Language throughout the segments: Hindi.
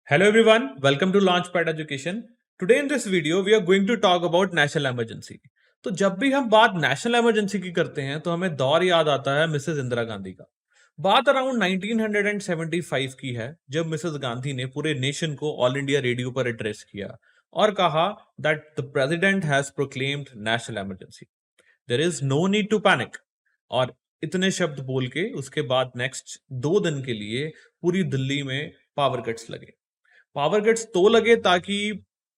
Hello everyone, welcome to Launchpad Education. Today in this video we are going to talk about national emergency. तो जब भी हम बात नेशनल इमरजेंसी की करते हैं तो हमें दौर याद आता है मिसेस इंदिरा गांधी का। बात अराउंड 1975 की है जब मिसेस गांधी ने पूरे नेशन को ऑल इंडिया रेडियो पर एड्रेस किया और कहा that the president has proclaimed national emergency. There is no need to panic. और इतने शब्द बोल के उसके बाद नेक्स्ट 2 दिन के लिए पूरी दिल्ली में पावर कट्स लगे। पावर कट्स तो लगे ताकि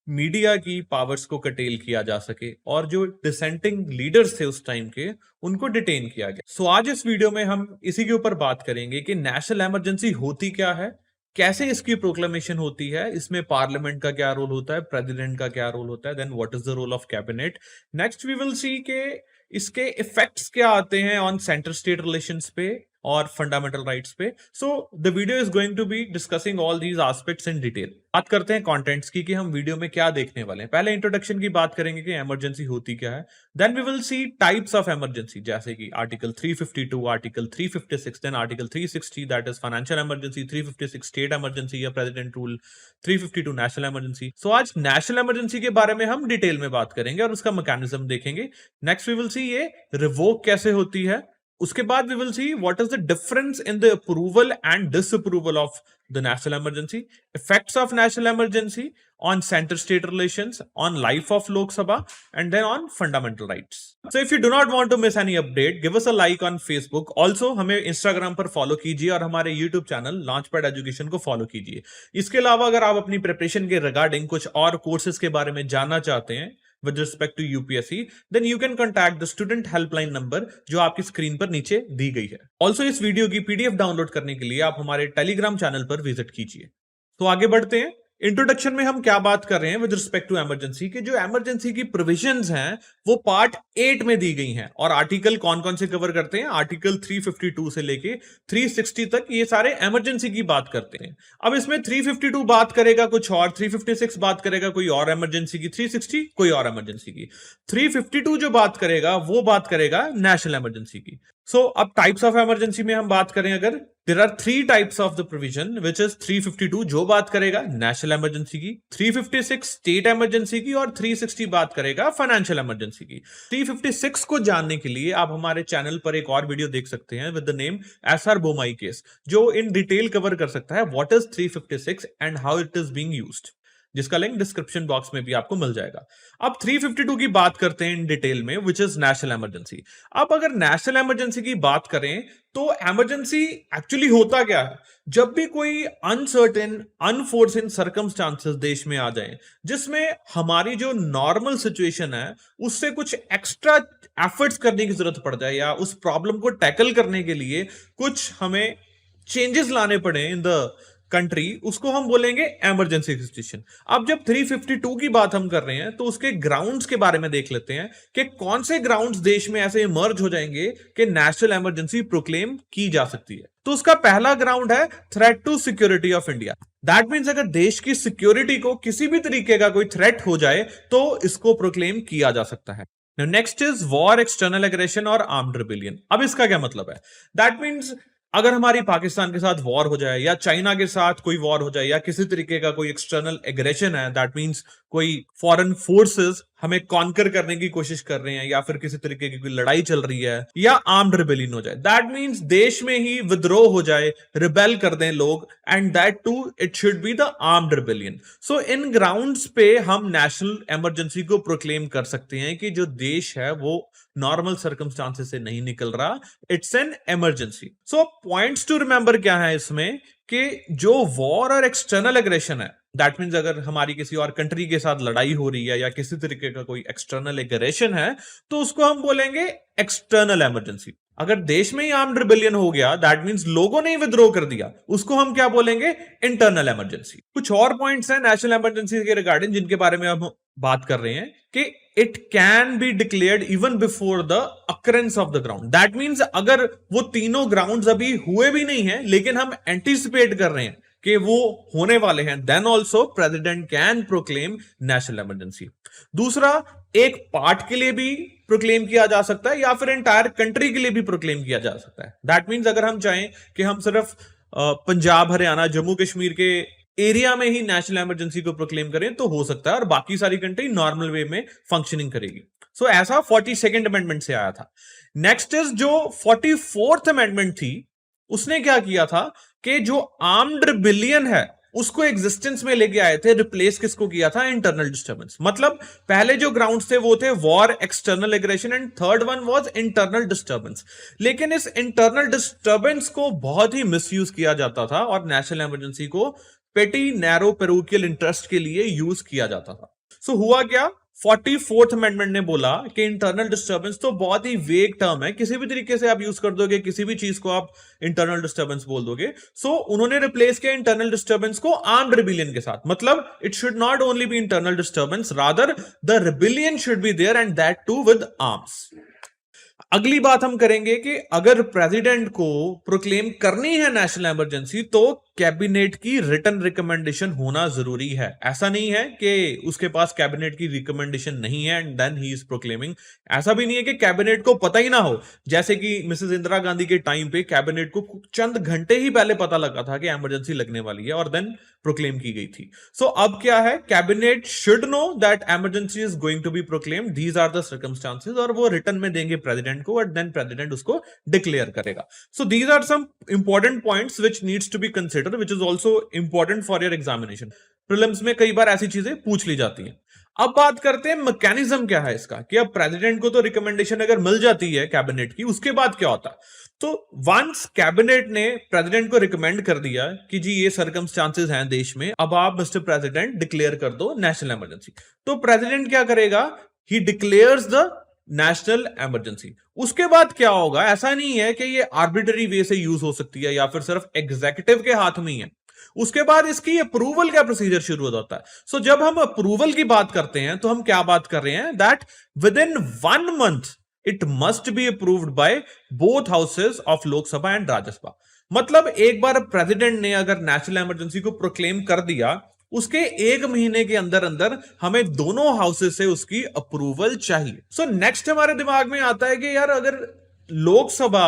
मीडिया की पावर्स को कटेल किया जा सके और जो डिसेंटिंग लीडर्स थे उस टाइम के उनको डिटेन किया गया। सो आज इस वीडियो में हम इसी के ऊपर बात करेंगे कि नेशनल इमरजेंसी होती क्या है, कैसे इसकी प्रोक्लेमेशन होती है, इसमें पार्लियामेंट का क्या रोल होता है, प्रेसिडेंट का क्या रोल होता है, then what is the role of cabinet. Next we will see के इसके इफेक्ट्स क्या आते हैं ऑन सेंटर स्टेट रिलेशंस पे और फंडामेंटल राइट्स पे। So the video is going to be discussing all these aspects in detail. बात करते हैं कंटेंट्स की कि हम वीडियो में क्या देखने वाले हैं। पहले इंट्रोडक्शन की बात करेंगे कि इमरजेंसी होती क्या है, then we will see types of emergency जैसे कि article 352, article 356, then article 360 that is financial emergency, 356 state emergency या president rule, 352 national emergency. So आज नेशनल इमरजेंसी के बारे में हम डिटेल में बात करेंगे और उसका मैकेनिज्म देखेंगे। नेक्स्ट वी विल सी ये रिवोक कैसे होती है। उसके बाद we will see what is the difference in the approval and disapproval of the national emergency, effects of national emergency on center state relations, on life of Lok Sabha, and then on fundamental rights. So if you do not want to miss any update, give us a like on Facebook. Also हमें Instagram पर फॉलो कीजिए और हमारे YouTube चैनल लॉन्चपैड एजुकेशन को फॉलो कीजिए। इसके अलावा अगर आप अपनी प्रिपरेशन के रिगार्डिंग कुछ और कोर्सेज के बारे में जानना चाहते हैं with respect to UPSC, then you can contact the student helpline number जो आपकी स्क्रीन पर नीचे दी गई है। Also इस वीडियो की PDF डाउनलोड करने के लिए आप हमारे टेलीग्राम चैनल पर विजिट कीजिए। तो आगे बढ़ते हैं। इंट्रोडक्शन में हम क्या बात कर रहे हैं विद रिस्पेक्ट टू इमरजेंसी के जो इमरजेंसी की प्रोविजंस हैं वो पार्ट 8 में दी गई हैं और आर्टिकल कौन कौन से कवर करते हैं, आर्टिकल 352 से लेके 360 तक ये सारे इमरजेंसी की बात करते हैं। अब इसमें 352 बात करेगा कुछ और, 356 बात करेगा कोई और इमरजेंसी की, 360 कोई और इमरजेंसी की, 352 जो बात करेगा वो बात करेगा नेशनल इमरजेंसी की। सो अब टाइप्स ऑफ इमरजेंसी में हम बात करें अगर, there are 3 types of the provision which is 352 जो बात करेगा नेशनल इमरजेंसी की, 356 स्टेट इमरजेंसी की और 360 बात करेगा फाइनेंशियल इमरजेंसी की। 356 को जानने के लिए आप हमारे चैनल पर एक और वीडियो देख सकते हैं with the name SR Bommai case जो इन डिटेल कवर कर सकता है what is 356 and how it is being used, जिसका लिंक डिस्क्रिप्शन बॉक्स में भी आपको मिल जाएगा। अब 352 की बात करते हैं इन डिटेल में विच इज नेशनल इमरजेंसी। अब अगर नेशनल इमरजेंसी की बात करें तो इमरजेंसी एक्चुअली होता क्या है, जब भी कोई अनसर्टेन अनफोर्सिन सर्कमस्टांसेस देश में आ जाए जिसमें हमारी जो नॉर्मल सिचुएशन है उससे कुछ एक्स्ट्रा एफर्ट्स करने की जरूरत पड़ जाए या उस प्रॉब्लम को टैकल करने के लिए कुछ हमें चेंजेस लाने पड़े इन द कंट्री, उसको हम बोलेंगे इमरजेंसी सिचुएशन। अब जब 352 की बात हम कर रहे हैं तो उसके ग्राउंड्स के बारे में देख लेते हैं कि कौन से ग्राउंड्स देश में ऐसे इमर्ज हो जाएंगे कि नेशनल इमरजेंसी प्रोक्लेम की जा सकती है। तो उसका पहला ग्राउंड है threat to security of India. That means अगर देश की सिक्योरिटी को किसी भी तरीके का कोई थ्रेट हो जाए तो इसको प्रोक्लेम किया जा सकता है। Next is war, external aggression और आर्म्ड रिबेलियन। अब इसका क्या मतलब है, दैट मीन्स अगर हमारी पाकिस्तान के साथ वॉर हो जाए या चाइना के साथ कोई वॉर हो जाए या किसी तरीके का कोई एक्सटर्नल एग्रेशन है, दैट मींस कोई फॉरेन फोर्सेस हमें कॉन्कर करने की कोशिश कर रहे हैं या फिर किसी तरीके की कोई लड़ाई चल रही है या आर्म्ड रिबेलियन हो जाए, दैट मींस देश में ही विद्रोह हो जाए, रिबेल कर दें लोग, and that too it should be the armed rebellion. So in grounds पे हम नेशनल इमरजेंसी को प्रोक्लेम कर सकते हैं कि जो देश है वो नॉर्मल सर्कमस्टांसेस से नहीं निकल रहा, it's an emergency. So points to remember क्या है इसमें कि जो वॉर और एक्सटर्नल एग्रेशन है, दैट मीन्स अगर हमारी किसी और कंट्री के साथ लड़ाई हो रही है या किसी तरीके का कोई एक्सटर्नल एग्रेशन है तो उसको हम बोलेंगे एक्सटर्नल इमरजेंसी। अगर देश में ही आर्म्ड रिबेलियन हो गया, दैट मीन्स लोगों ने ही विद्रोह कर दिया, उसको हम क्या बोलेंगे, इंटरनल इमरजेंसी। कुछ और पॉइंट्स हैं नेशनल इमरजेंसी के रिगार्डिंग जिनके बारे में हम बात कर रहे हैं कि it can be declared even before the occurrence of the ground. That means अगर वो तीनों ग्राउंड्स अभी हुए भी नहीं है लेकिन हम एंटिसिपेट कर रहे हैं कि वो होने वाले हैं, then also president can proclaim national emergency. दूसरा, एक पार्ट के लिए भी प्रोक्लेम किया जा सकता है या फिर एंटायर कंट्री के लिए भी प्रोक्लेम किया जा सकता है। दैट मीन्स अगर हम चाहें कि हम सिर्फ पंजाब, हरियाणा, जम्मू कश्मीर के एरिया में ही नेशनल इमरजेंसी को प्रोक्लेम करें तो हो सकता है, और बाकी सारी कंट्री नॉर्मल वे में फंक्शनिंग करेगी। सो ऐसा 42nd अमेंडमेंट से आया था। नेक्स्ट इज जो 44th अमेंडमेंट थी, उसने क्या किया था कि जो आर्म्ड रिबेलियन है उसको एग्जिस्टेंस में लेके आए थे। रिप्लेस किसको किया था? Internal disturbance. मतलब पहले जो ग्राउंड्स थे वो थे war, external aggression, and third one was internal disturbance. लेकिन इस इंटरनल डिस्टर्बेंस को बहुत ही मिसयूज किया जाता था और नेशनल इमरजेंसी को पेटी नैरो पेरोकियल इंटरेस्ट के लिए यूज किया जाता था। सो हुआ क्या? 44th अमेंडमेंट ने बोला कि इंटरनल डिस्टर्बेंस तो बहुत ही वेग टर्म है, किसी भी तरीके से आप यूज कर दोगे, किसी भी चीज को आप इंटरनल डिस्टर्बेंस बोल दोगे। सो उन्होंने रिप्लेस किया इंटरनल डिस्टर्बेंस को आर्म्ड रिबेलियन के साथ। मतलब it should not only be internal disturbance, rather the rebellion should be there and that too with arms. अगली बात हम करेंगे कि अगर प्रेसिडेंट को प्रोक्लेम करनी है नेशनल इमरजेंसी तो कैबिनेट की रिटन रिकमेंडेशन होना जरूरी है। ऐसा नहीं है कि उसके पास कैबिनेट की रिकमेंडेशन नहीं है and then he is proclaiming. ऐसा भी नहीं है कि कैबिनेट को पता ही ना हो, जैसे कि मिसेस इंदिरा गांधी के टाइम पे कैबिनेट को चंद घंटे ही पहले पता लगा था कि इमरजेंसी लगने वाली है और देन प्रोक्लेम की गई थी। सो अब क्या है? Cabinet should know that emergency is going to be proclaimed, these are the circumstances, और वो रिटन में देंगे प्रेसिडेंट को और देन प्रेसिडेंट उसको डिक्लेयर करेगा। So these are some important points which needs to be considered, which is also important for your examination. Prelims में कई बार ऐसी चीजें पूछ ली जाती हैं। अब बात करते हैं मैकेनिज्म क्या है इसका, कि अब प्रेसिडेंट को तो रिकमेंडेशन अगर मिल जाती है कैबिनेट की, उसके बाद क्या होता है? तो वंस कैबिनेट ने प्रेसिडेंट को रिकमेंड कर दिया कि जी ये सर्कमस्टांसेस हैं देश में, अब आप मिस्टर प्रेसिडेंट डिक्लेयर कर दो नेशनल इमरजेंसी। तो प्रेसिडेंट क्या करेगा? ही डिक्लेयर्स द नेशनल इमरजेंसी। उसके बाद क्या होगा? ऐसा नहीं है कि ये आर्बिट्ररी वे से यूज हो सकती है या फिर सिर्फ एग्जीक्यूटिव के हाथ में ही है। उसके बाद इसकी अप्रूवल का प्रोसीजर शुरू हो जाता है। सो जब हम अप्रूवल की बात करते हैं तो हम क्या बात कर रहे हैं? That with in 1 month it must be approved by both houses of Lok Sabha and Rajya Sabha. मतलब एक बार प्रेसिडेंट ने अगर नेशनल इमरजेंसी को प्रोक्लेम कर दिया, उसके 1 महीने के अंदर अंदर हमें दोनों हाउसेस से उसकी अप्रूवल चाहिए। सो नेक्स्ट हमारे दिमाग में आता है कि यार अगर लोकसभा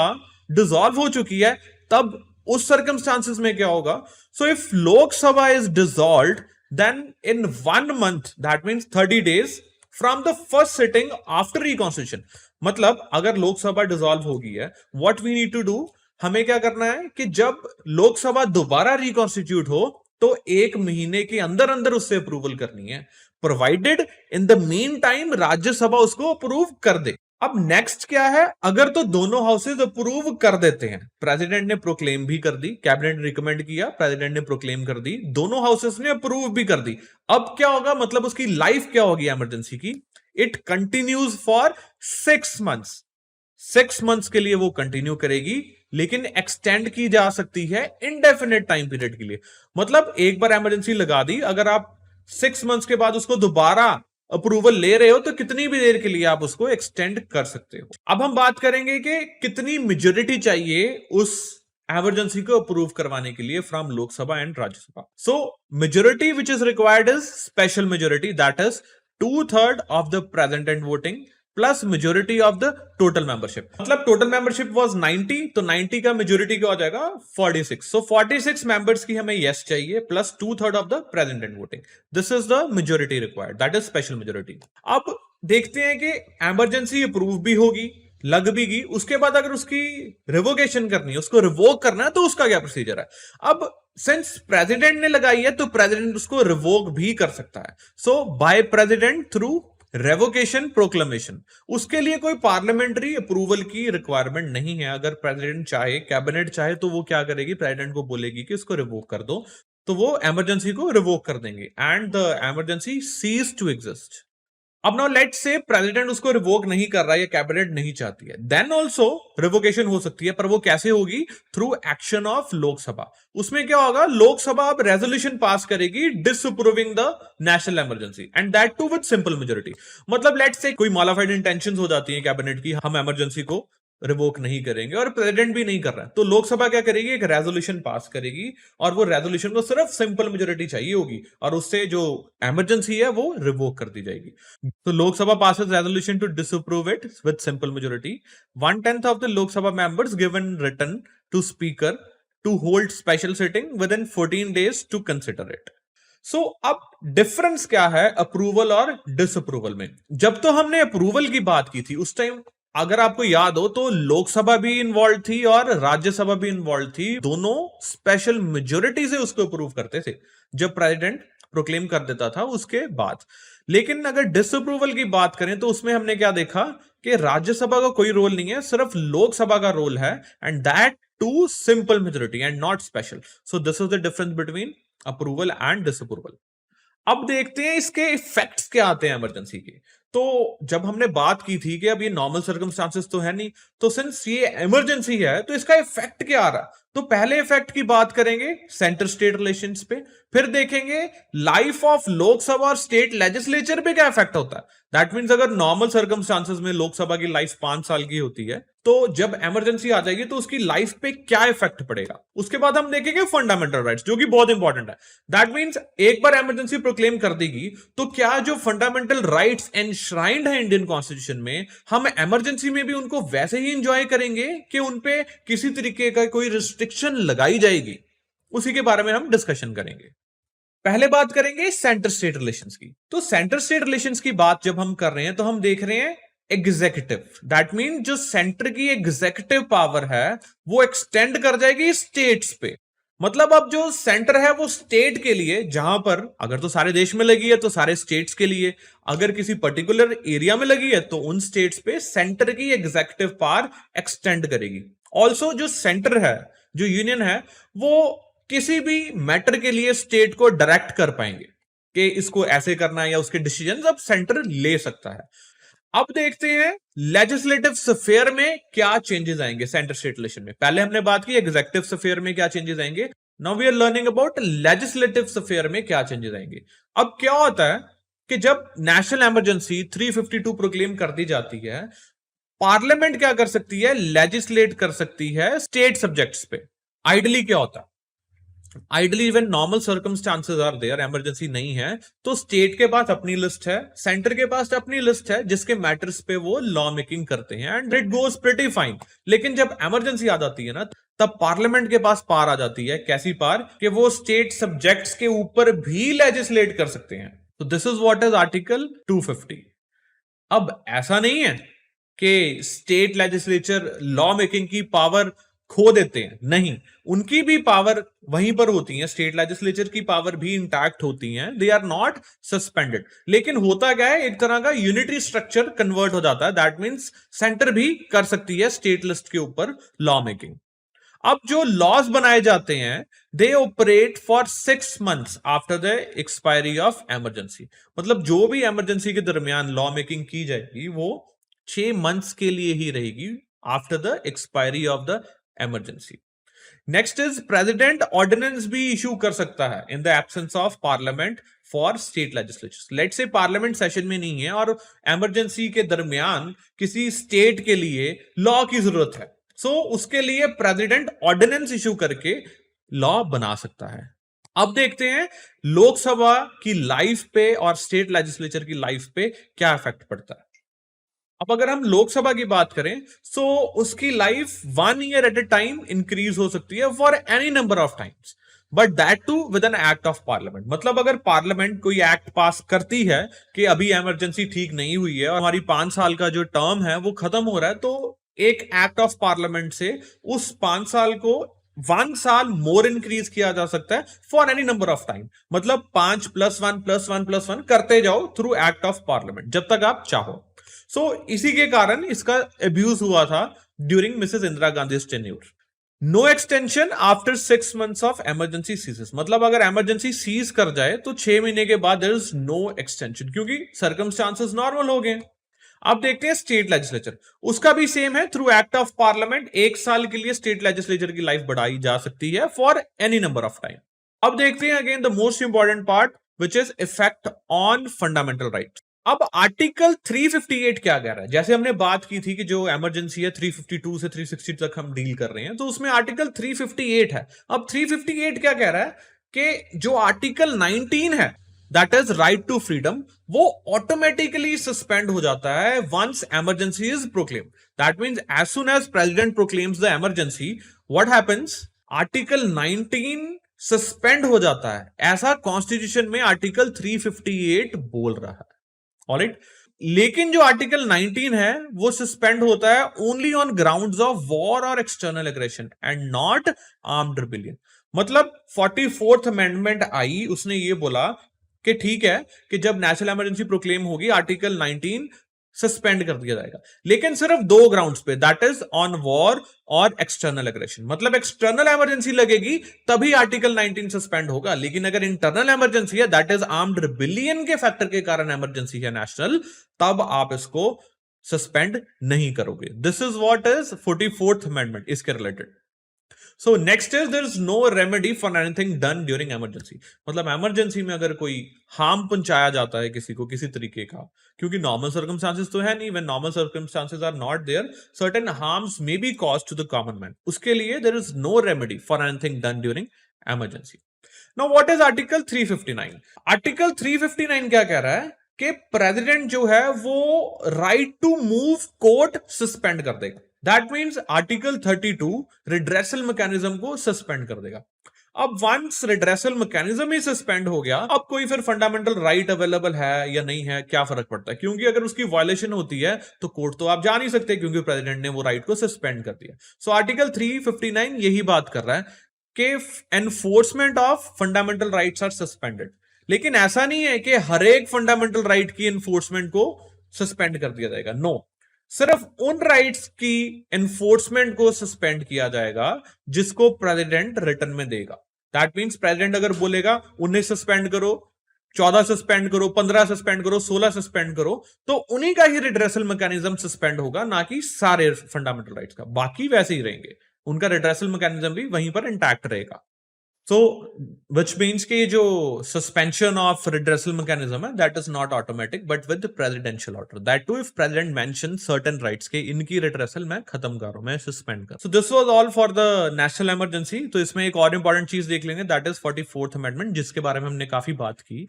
डिसॉल्व हो चुकी है तब उस सर्कमस्टांसेस में क्या होगा? So if Lok Sabha is dissolved then in 1 month, that means 30 days from the first sitting after reconstitution. मतलब अगर लोकसभा डिसॉल्व हो गई है, what we need to do, हमें क्या करना है कि जब लोकसभा दोबारा रिकॉन्स्टिट्यूट हो तो 1 महीने के अंदर अंदर उससे अप्रूवल करनी है, provided in the mean time Rajya Sabha उसको अप्रूव कर दे। अब नेक्स्ट क्या है? अगर तो दोनों हाउसेज अप्रूव कर देते हैं, प्रेसिडेंट ने प्रोक्लेम भी कर दी, कैबिनेट रिकमेंड किया, प्रेसिडेंट ने प्रोक्लेम कर दी, दोनों हाउसेस ने अप्रूव भी कर दी, अब क्या होगा? मतलब उसकी लाइफ क्या होगी इमरजेंसी की? It continues for 6 months. 6 months के लिए वो कंटिन्यू करेगी, लेकिन एक्सटेंड की जा सकती है इनडेफिनेट टाइम पीरियड के लिए। मतलब एक बार इमरजेंसी लगा दी, अगर आप 6 मंथ्स के बाद उसको दोबारा अप्रूवल ले रहे हो तो कितनी भी देर के लिए आप उसको एक्सटेंड कर सकते हो। अब हम बात करेंगे कि कितनी मेजोरिटी चाहिए उस इमरजेंसी को अप्रूव करवाने के लिए from Lok Sabha and Rajya Sabha. So majority which is required is special majority, that is 2/3 of the present and voting plus majority of the total membership. मतलब टोटल मेंबरशिप वाज 90, तो 90 का मेजोरिटी क्या हो जाएगा? 46। सो 46 मेंबर्स की हमें यस चाहिए plus 2/3 of the present and voting. This is the majority required, that is special majority. अब देखते हैं कि इमरजेंसी अप्रूव भी होगी, लग भी गई, उसके बाद अगर उसकी रिवोकेशन करनी है, उसको रिवोक करना है, तो उसका क्या प्रोसीजर है? अब सिंस प्रेसिडेंट ने लगाई है तो प्रेसिडेंट उसको रिवोक भी कर सकता है। So by president through revocation proclamation. उसके लिए कोई पार्लियामेंट्री अप्रूवल की रिक्वायरमेंट नहीं है। अगर प्रेसिडेंट चाहे, कैबिनेट चाहे, तो वो क्या करेगी? प्रेसिडेंट को बोलेगी कि इसको रिवोक कर दो, तो वो इमरजेंसी को रिवोक कर देंगे and the emergency cease to exist. अब नाउ लेट्स से प्रेसिडेंट उसको रिवोक नहीं कर रहा है या कैबिनेट नहीं चाहती है, देन ऑल्सो रिवोकेशन हो सकती है, पर वो कैसे होगी? Through action of Lok Sabha. उसमें क्या होगा? लोकसभा अब रेजोल्यूशन पास करेगी disapproving the national emergency and that too with simple majority. मतलब लेट्स से कोई मॉडिफाइड इंटेंशंस हो जाती है कैबिनेट की, हम इमरजेंसी को रिवोक नहीं करेंगे और प्रेसिडेंट भी नहीं कर रहा है, तो लोकसभा क्या करेगी? एक रेजोल्यूशन पास करेगी और वो रेजोल्यूशन को सिर्फ सिंपल मेजोरिटी चाहिए होगी और उससे जो इमरजेंसी है वो रिवोक कर दी जाएगी। तो Lok Sabha passes resolution to disapprove it with simple majority. 1/10 of the Lok Sabha members given written to speaker to hold special sitting within 14 days to consider it. So अब डिफरेंस क्या है अप्रूवल और डिसअप्रूवल में? जब तो हमने अप्रूवल की बात की थी उस टाइम अगर आपको याद हो तो लोकसभा भी इन्वॉल्व थी और राज्यसभा भी इन्वॉल्व थी, दोनों स्पेशल मेजोरिटी से उसको अप्रूव करते थे जब प्रेसिडेंट प्रोक्लेम कर देता था उसके बाद। लेकिन अगर डिसअप्रूवल की बात करें तो उसमें हमने क्या देखा कि राज्यसभा का कोई रोल नहीं है, सिर्फ लोकसभा का रोल है, and that too simple majority and not special. So this is the difference between approval and disapproval. अब देखते हैं इसके इफेक्ट्स क्या आते हैं इमरजेंसी के। तो जब हमने बात की थी कि अब ये नॉर्मल सर्कमस्टांसेस तो है नहीं, तो सिंस ये इमरजेंसी है तो इसका इफेक्ट क्या आ रहा है? तो पहले इफेक्ट की बात करेंगे सेंटर स्टेट रिलेशंस पे, फिर देखेंगे लाइफ ऑफ लोकसभा और स्टेट लेजिस्लेचर पे क्या इफेक्ट होता है। दैट मींस अगर नॉर्मल सर्कमस्टांसेस में लोकसभा की लाइफ 5 साल की होती है, तो जब इमरजेंसी आ जाएगी तो उसकी लाइफ पे क्या इफेक्ट पड़ेगा। उसके बाद हम देखेंगे फंडामेंटल राइट्स, जो कि बहुत इंपॉर्टेंट है। दैट मींस एक बार इमरजेंसी प्रोक्लेम कर देगी तो क्या जो फंडामेंटल राइट्स एनश्राइंड है इंडियन कॉन्स्टिट्यूशन में, हम इमरजेंसी में भी उनको वैसे ही इंजॉय करेंगे कि उनपे किसी तरीके का कोई रिस्ट्रिक्शन लगाई जाएगी? उसी के बारे में हम डिस्कशन करेंगे। पहले बात करेंगे सेंटर स्टेट रिलेशंस की। तो सेंटर स्टेट रिलेशंस की बात जब हम कर रहे हैं तो हम देख रहे हैं एग्जीक्यूटिव, दैट मीन जो सेंटर की एग्जीक्यूटिव पावर है वो एक्सटेंड कर जाएगी स्टेट्स पे। मतलब अब जो सेंटर है वो स्टेट के लिए, जहां पर अगर तो सारे देश में लगी है तो सारे स्टेट्स के लिए, अगर किसी पर्टिकुलर एरिया में लगी है तो उन स्टेट्स पे सेंटर की एग्जीक्यूटिव पावर एक्सटेंड करेगी। ऑल्सो जो सेंटर है, जो यूनियन है, वो किसी भी मैटर के लिए स्टेट को डायरेक्ट कर पाएंगे कि इसको ऐसे करना है, या उसके डिसीजंस अब सेंटर ले सकता है। अब देखते हैं लेजिस्लेटिव स्फीयर में क्या चेंजेस आएंगे सेंटर स्टेट रिलेशन में। पहले हमने बात की एग्जीक्यूटिव स्फीयर में क्या चेंजेस आएंगे, now we are learning about legislative sphere में क्या चेंजेस आएंगे। अब क्या होता है कि जब नेशनल इमरजेंसी 352 प्रोक्लेम कर दी जाती है, पार्लियामेंट क्या कर सकती है, लेजिस्लेट कर सकती है स्टेट सब्जेक्ट्स पे। आइडली क्या होता है, ideally even normal circumstances are there, emergency नहीं है तो स्टेट के पास अपनी लिस्ट है, सेंटर के पास अपनी लिस्ट है जिसके मैटर्स पे वो लॉ मेकिंग करते हैं, and it goes pretty fine. लेकिन जब इमरजेंसी आ जाती है ना, तब पार्लियामेंट के पास पावर आ जाती है। कैसी पावर? कि वो स्टेट सब्जेक्ट्स के ऊपर भी लेजिस्लेट कर सकते हैं। तो this is what is article 250। अब ऐसा नहीं है कि स्टेट लेजिस्लेचर लॉ मेकिंग की पावर खो देते हैं, नहीं, उनकी भी पावर वहीं पर होती है, स्टेट लेजिस्लेचर की पावर भी इंटैक्ट होती है, दे आर नॉट सस्पेंडेड। लेकिन होता क्या है, एक तरह का यूनिटरी स्ट्रक्चर कन्वर्ट हो जाता है। दैट मींस सेंटर भी कर सकती है स्टेट लिस्ट के ऊपर लॉ मेकिंग। अब जो लॉज बनाए जाते हैं, they operate for 6 months after the expiry of emergency. मतलब जो भी इमरजेंसी के दरमियान लॉ मेकिंग की जाएगी वो 6 months के लिए ही रहेगी after the expiry of the emergency. Next is president ordinance भी इशू कर सकता है in the absence of parliament for state legislature. Let say parliament session में नहीं है और इमरजेंसी के दरमियान किसी स्टेट के लिए लॉ की जरूरत है, सो उसके लिए प्रेसिडेंट ऑर्डिनेंस इशू करके लॉ बना सकता है। अब देखते हैं लोकसभा की लाइफ पे और स्टेट लेजिस्लेचर की लाइफ पे क्या इफेक्ट पड़ता है। अब अगर हम लोकसभा की बात करें तो उसकी life 1 year at a time increase हो सकती है for any number of times, but that too with an act of parliament. मतलब अगर पार्लियामेंट कोई एक्ट पास करती है कि अभी इमरजेंसी ठीक नहीं हुई है और हमारी 5 साल का जो टर्म है वो खत्म हो रहा है, तो एक एक्ट ऑफ पार्लियामेंट से उस 5 साल को 1 साल मोर इंक्रीज किया जा सकता है for any number of time. मतलब 5 + 1 + 1 + 1 करते जाओ थ्रू एक्ट ऑफ पार्लियामेंट जब तक आप चाहो। सो इसी के कारण इसका अब्यूज हुआ था during Mrs Indira Gandhi tenure. No extension after 6 months of emergency ceases. मतलब अगर इमरजेंसी सीज कर जाए तो 6 महीने के बाद देयर इज नो एक्सटेंशन, क्योंकि सर्कमस्टांसेस नॉर्मल हो गए। अब देखते हैं स्टेट लेजिस्लेचर, उसका भी सेम है, थ्रू एक्ट ऑफ पार्लियामेंट 1 साल के लिए स्टेट लेजिस्लेचर की लाइफ बढ़ाई जा सकती है for any number of time. अब देखते हैं again the most important part which is effect on fundamental right. अब आर्टिकल 358 क्या कह रहा है? जैसे हमने बात की थी कि जो इमरजेंसी है 352 से 360 तक हम डील कर रहे हैं, तो उसमें आर्टिकल 358 है। अब 358 क्या कह रहा है कि जो आर्टिकल 19 है, that is right to freedom, वो ऑटोमेटिकली सस्पेंड हो जाता है once emergency is proclaim. That means as soon as president proclaims the emergency, what happens, article 19 suspend हो जाता है, ऐसा कॉन्स्टिट्यूशन में आर्टिकल 358 बोल रहा है। ऑलराइट, लेकिन जो आर्टिकल 19 है वो सस्पेंड होता है only on grounds of war और external aggression and not armed rebellion. मतलब 44th अमेंडमेंट आई, उसने ये बोला कि ठीक है कि जब नेशनल इमरजेंसी प्रोक्लेम होगी आर्टिकल 19 सस्पेंड कर दिया जाएगा, लेकिन सिर्फ दो ग्राउंड्स पे, दैट इज ऑन वॉर और एक्सटर्नल एग्रेशन। मतलब एक्सटर्नल इमरजेंसी लगेगी तभी आर्टिकल 19 सस्पेंड होगा, लेकिन अगर इंटरनल इमरजेंसी है, दैट इज आर्म्ड रिबेलियन के फैक्टर के कारण इमरजेंसी है नेशनल, तब आप इसको सस्पेंड नहीं करोगे। This is what is 44th amendment इसके related. So next is there is no remedy for anything done during emergency. मतलब इमरजेंसी में अगर कोई हार्म पहुंचाया जाता है किसी को किसी तरीके का, क्योंकि नॉर्मल सर्कमस्टांसेस तो है नहीं, when normal circumstances are not there, certain harms may be caused to the common man, उसके लिए there is no remedy for anything done during emergency. Now what is article 359? Article 359 क्या कह रहा है कि प्रेसिडेंट जो है वो right to move court suspend कर देगा। That means article 32 redressal mechanism को सस्पेंड कर देगा। अब वंस रिड्रेसल मैकेनिज्म ही सस्पेंड हो गया, अब कोई फिर फंडामेंटल राइट अवेलेबल है या नहीं है, क्या फर्क पड़ता है? क्योंकि अगर उसकी वायलेशन होती है तो कोर्ट तो आप जा नहीं सकते, क्योंकि प्रेसिडेंट ने वो राइट को सस्पेंड कर दिया। सो आर्टिकल 359 यही बात कर रहा है कि enforcement of fundamental rights are suspended. लेकिन ऐसा नहीं है कि हर एक फंडामेंटल राइट की एनफोर्समेंट को सस्पेंड कर दिया जाएगा। नो, सिर्फ उन राइट्स की एनफोर्समेंट को सस्पेंड किया जाएगा जिसको प्रेसिडेंट रिटर्न में देगा। दैट मीन्स प्रेसिडेंट अगर बोलेगा 19 सस्पेंड करो, 14 सस्पेंड करो, 15 सस्पेंड करो, 16 सस्पेंड करो, तो उन्हीं का ही रिड्रेसल मैकेनिज्म सस्पेंड होगा, ना कि सारे फंडामेंटल राइट्स का। बाकी वैसे ही रहेंगे, उनका रिड्रेसल मैकेनिज्म भी वहीं पर इंटैक्ट रहेगा। So, which means कि जो suspension of redressal mechanism है, that is not automatic, but with the presidential order. That too, if president mentions certain rights के इनकी redressal मैं खत्म कर रहा हूं, मैं suspend कर। So this was all for the national emergency. तो इसमें एक और important चीज देख लेंगे, that is 44th amendment, जिसके बारे में हमने काफी बात की।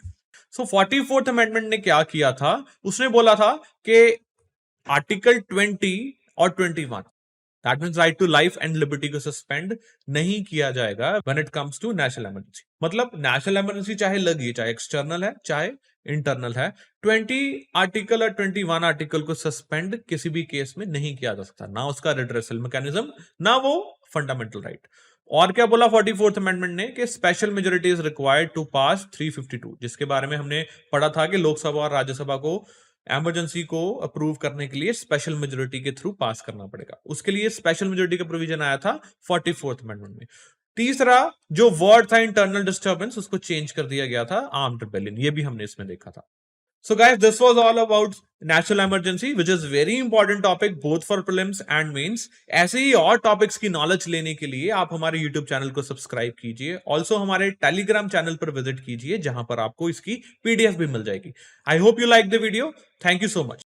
So 44th amendment ने क्या किया था? उसने बोला था कि आर्टिकल 20 और 21, that means right to life and liberty को सस्पेंड नहीं किया जाएगा when it comes to national emergency. मतलब नेशनल इमरजेंसी चाहे लगी, चाहे एक्सटर्नल है चाहे इंटरनल है, 20 आर्टिकल और 21 आर्टिकल को सस्पेंड किसी भी केस में नहीं किया जा सकता, ना उसका रिड्रेसल मैकेनिज्म, ना वो फंडामेंटल राइट। और क्या बोला 44th अमेंडमेंट ने कि special majority is required to pass 352, जिसके बारे में हमने पढ़ा था कि लोकसभा और राज्यसभा को इमरजेंसी को अप्रूव करने के लिए स्पेशल मेजोरिटी के थ्रू पास करना पड़ेगा। उसके लिए स्पेशल मेजोरिटी का प्रोविजन आया था 44th अमेंडमेंट में। तीसरा जो वर्ड था इंटरनल डिस्टर्बेंस, उसको चेंज कर दिया गया था आर्म्ड रिबेलियन, ये भी हमने इसमें देखा था। So guys, this was all about national emergency, which is very important topic both for prelims and mains. ऐसे ही और टॉपिक्स की नॉलेज लेने के लिए आप हमारे YouTube चैनल को सब्सक्राइब कीजिए। ऑल्सो हमारे टेलीग्राम चैनल पर विजिट कीजिए, जहां पर आपको इसकी PDF भी मिल जाएगी। I hope you like the video. Thank you so much.